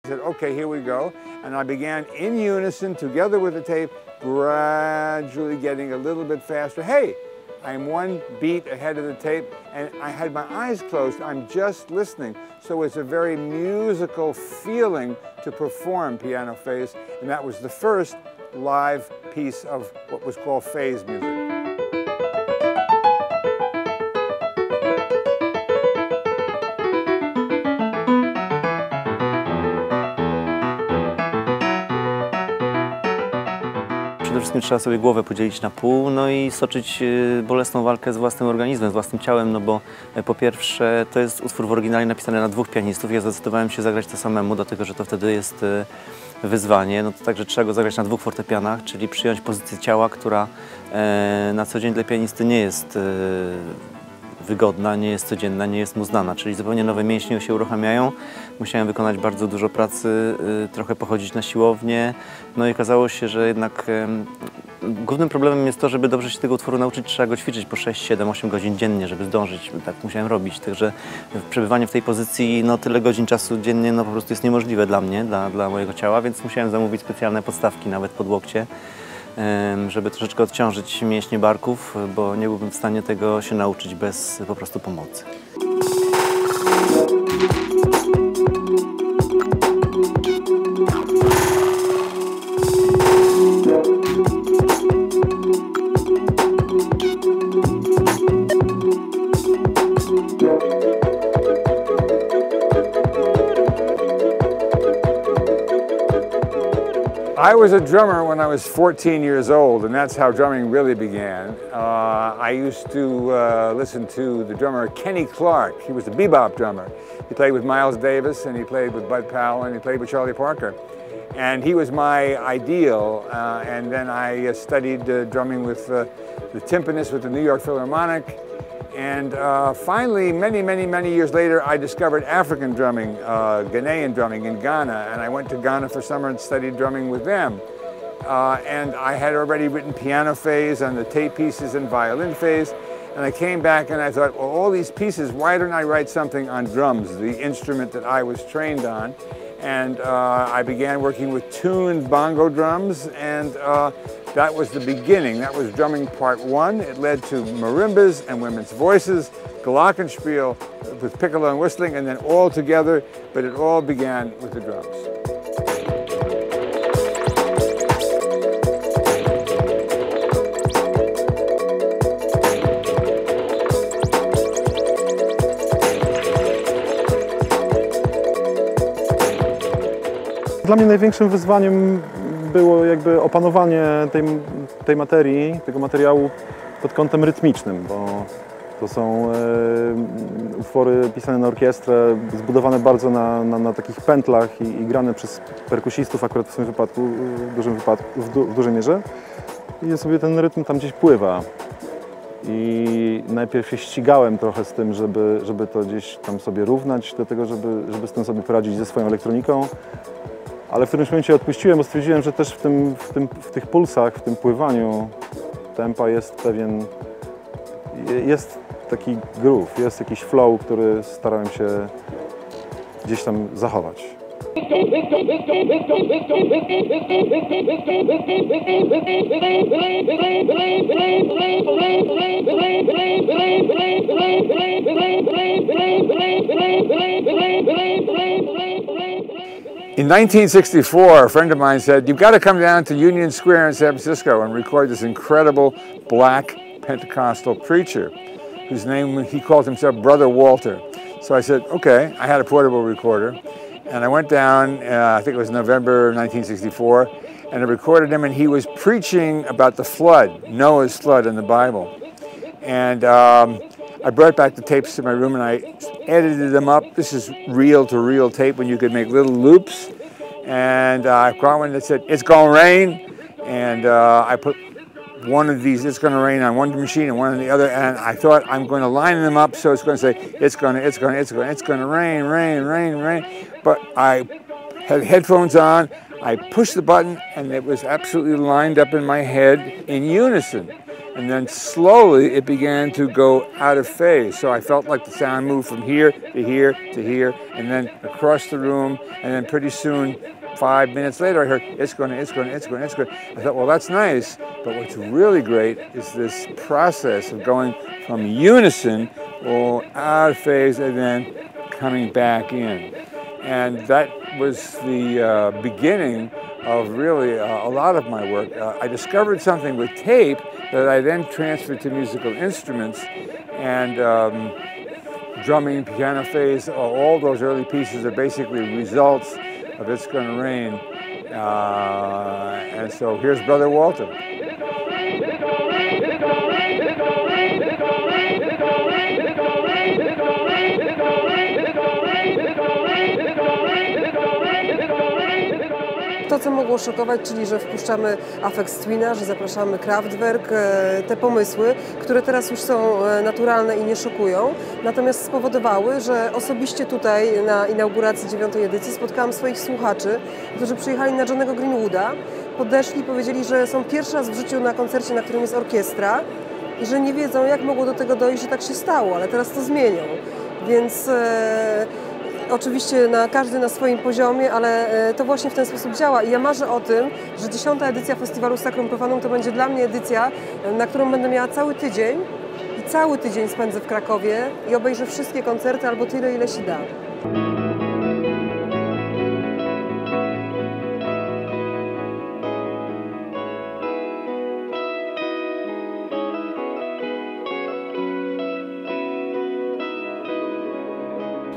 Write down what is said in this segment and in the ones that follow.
I said, okay, here we go. And I began in unison, together with the tape, gradually getting a little bit faster. Hey, I'm one beat ahead of the tape, and I had my eyes closed. I'm just listening. So it's a very musical feeling to perform piano phase, and that was the first live piece of what was called phase music. Przede wszystkim trzeba sobie głowę podzielić na pół, no i stoczyć bolesną walkę z własnym organizmem, z własnym ciałem, no bo po pierwsze to jest utwór w oryginale napisany na dwóch pianistów. Ja zdecydowałem się zagrać to samemu, dlatego że to wtedy jest wyzwanie. No to także trzeba go zagrać na dwóch fortepianach, czyli przyjąć pozycję ciała, która na co dzień dla pianisty nie jest wygodna, nie jest codzienna, nie jest mu znana, czyli zupełnie nowe mięśnie się uruchamiają. Musiałem wykonać bardzo dużo pracy, trochę pochodzić na siłownię, no i okazało się, że jednak głównym problemem jest to, żeby dobrze się tego utworu nauczyć, trzeba go ćwiczyć po 6, 7, 8 godzin dziennie, żeby zdążyć, tak musiałem robić, także przebywanie w tej pozycji, no tyle godzin czasu dziennie, no po prostu jest niemożliwe dla mnie, dla mojego ciała, więc musiałem zamówić specjalne podstawki, nawet pod łokcie, żeby troszeczkę odciążyć mięśnie barków, bo nie byłbym w stanie tego się nauczyć bez po prostu pomocy. I was a drummer when I was 14 years old, and that's how drumming really began. I used to listen to the drummer Kenny Clark. He was the bebop drummer. He played with Miles Davis, and he played with Bud Powell, and he played with Charlie Parker. And he was my ideal. And then I studied drumming with the timpanist with the New York Philharmonic. And finally, many years later, I discovered African drumming, Ghanaian drumming in Ghana, and I went to Ghana for summer and studied drumming with them. And I had already written piano phase on the tape pieces and violin phase, and I came back and I thought, well, all these pieces, why don't I write something on drums, the instrument that I was trained on? And I began working with tuned bongo drums, and that was the beginning. That was drumming part one. It led to marimbas and women's voices, glockenspiel with piccolo and whistling, and then all together, but it all began with the drums. Dla mnie największym wyzwaniem było jakby opanowanie tej materii, tego materiału pod kątem rytmicznym, bo to są utwory pisane na orkiestrę, zbudowane bardzo na takich pętlach i grane przez perkusistów akurat w swoim wypadku, w dużej mierze. I sobie ten rytm tam gdzieś pływa. I najpierw się ścigałem trochę z tym, żeby to gdzieś tam sobie równać, do tego, żeby z tym sobie poradzić ze swoją elektroniką. Ale w którymś momencie odpuściłem, bo stwierdziłem, że też w tych pulsach, w tym pływaniu tempa jest taki groove, jest jakiś flow, który starałem się gdzieś tam zachować. In 1964, a friend of mine said, you've got to come down to Union Square in San Francisco and record this incredible black Pentecostal preacher whose name, he called himself Brother Walter. So I said, okay. I had a portable recorder, and I went down, I think it was November 1964, and I recorded him, and he was preaching about the flood, Noah's flood in the Bible. And I brought back the tapes to my room and I edited them up. This is reel-to-reel tape when you could make little loops. And I got one that said, it's gonna rain. And I put one of these, it's gonna rain on one machine and one on the other. And I thought I'm gonna line them up so it's gonna say, it's gonna rain, rain, rain, rain. But I had headphones on, I pushed the button and it was absolutely lined up in my head in unison. and then slowly it began to go out of phase. So I felt like the sound moved from here to here to here, and then across the room, and then pretty soon, 5 minutes later, I heard, it's going. I thought, well, that's nice, but what's really great is this process of going from unison or out of phase and then coming back in. And that was the beginning of really a lot of my work. I discovered something with tape that I then transferred to musical instruments, and drumming, piano phase, all those early pieces are basically results of It's Gonna Rain. And so here's Brother Walter. To, co mogło szokować, czyli że wpuszczamy Aphex Twina, że zapraszamy Kraftwerk, te pomysły, które teraz już są naturalne i nie szokują, natomiast spowodowały, że osobiście tutaj na inauguracji 9. edycji spotkałam swoich słuchaczy, którzy przyjechali na Johnnego Greenwooda, podeszli i powiedzieli, że są pierwszy raz w życiu na koncercie, na którym jest orkiestra i że nie wiedzą, jak mogło do tego dojść, że tak się stało, ale teraz to zmienią. Więc oczywiście każdy na swoim poziomie, ale to właśnie w ten sposób działa i ja marzę o tym, że 10. edycja festiwalu Sacrum Profanum to będzie dla mnie edycja, na którą będę miała cały tydzień i cały tydzień spędzę w Krakowie i obejrzę wszystkie koncerty albo tyle, ile się da.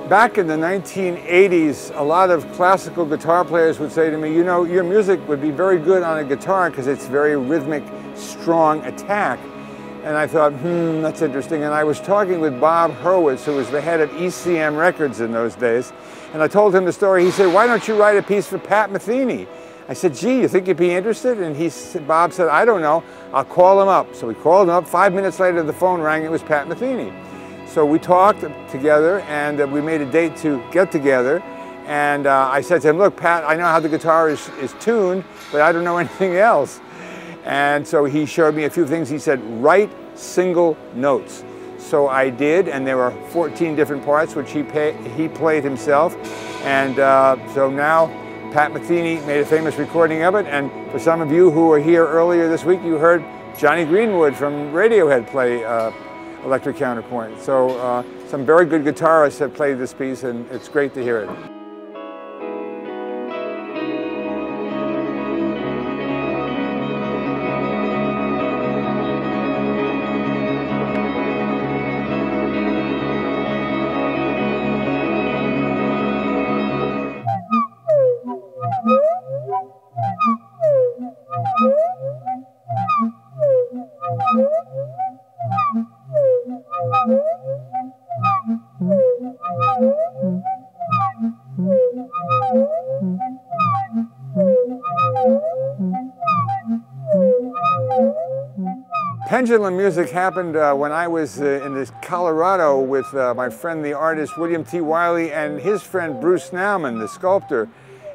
Back in the 1980s, a lot of classical guitar players would say to me, you know, your music would be very good on a guitar because it's very rhythmic, strong attack. And I thought, that's interesting. And I was talking with Bob Hurwitz, who was the head of ECM Records in those days. And I told him the story. He said, why don't you write a piece for Pat Metheny? I said, gee, you think you'd be interested? And Bob said, I don't know, I'll call him up. So we called him up. 5 minutes later, the phone rang. It was Pat Metheny. So we talked together, and we made a date to get together. And I said to him, look, Pat, I know how the guitar is tuned, but I don't know anything else. And so he showed me a few things. He said, write single notes. So I did, and there were 14 different parts, which he played himself. And so now Pat Metheny made a famous recording of it. And for some of you who were here earlier this week, you heard Johnny Greenwood from Radiohead play Electric Counterpoint. So some very good guitarists have played this piece, and it's great to hear it. Pendulum music happened when I was in Colorado with my friend, the artist William T. Wiley, and his friend Bruce Nauman, the sculptor.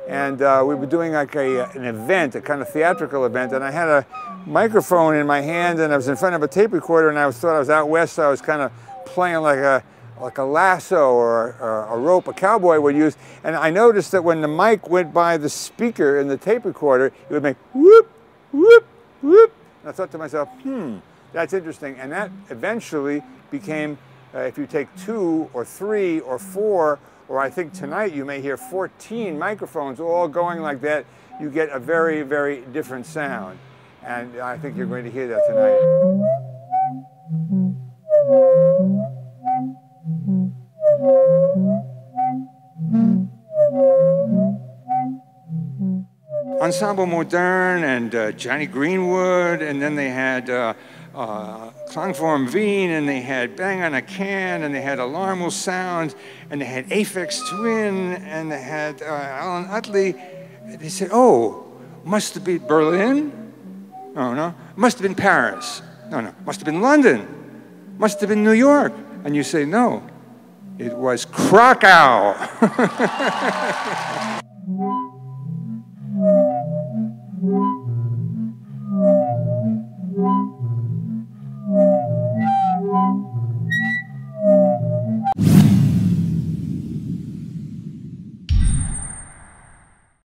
And we were doing like an event, a kind of theatrical event, and I had a microphone in my hand, and I was in front of a tape recorder, and I thought I was out west, so I was kind of playing like a lasso or a rope a cowboy would use. And I noticed that when the mic went by the speaker in the tape recorder, it would make whoop, whoop, whoop. And I thought to myself, that's interesting. And that eventually became, if you take 2 or 3 or 4, or I think tonight you may hear 14 microphones all going like that, you get a very, very different sound. And I think you're going to hear that tonight. Ensemble Modern and Johnny Greenwood, and then they had Klang for Envee, and they had Bang on a Can, and they had Alarm Will Sound, and they had Aphex Twin, and they had Alan Utley. They said, oh, must have been Berlin? No. Must have been Paris? No. Must have been London? Must have been New York? And you say, no, it was Krakow.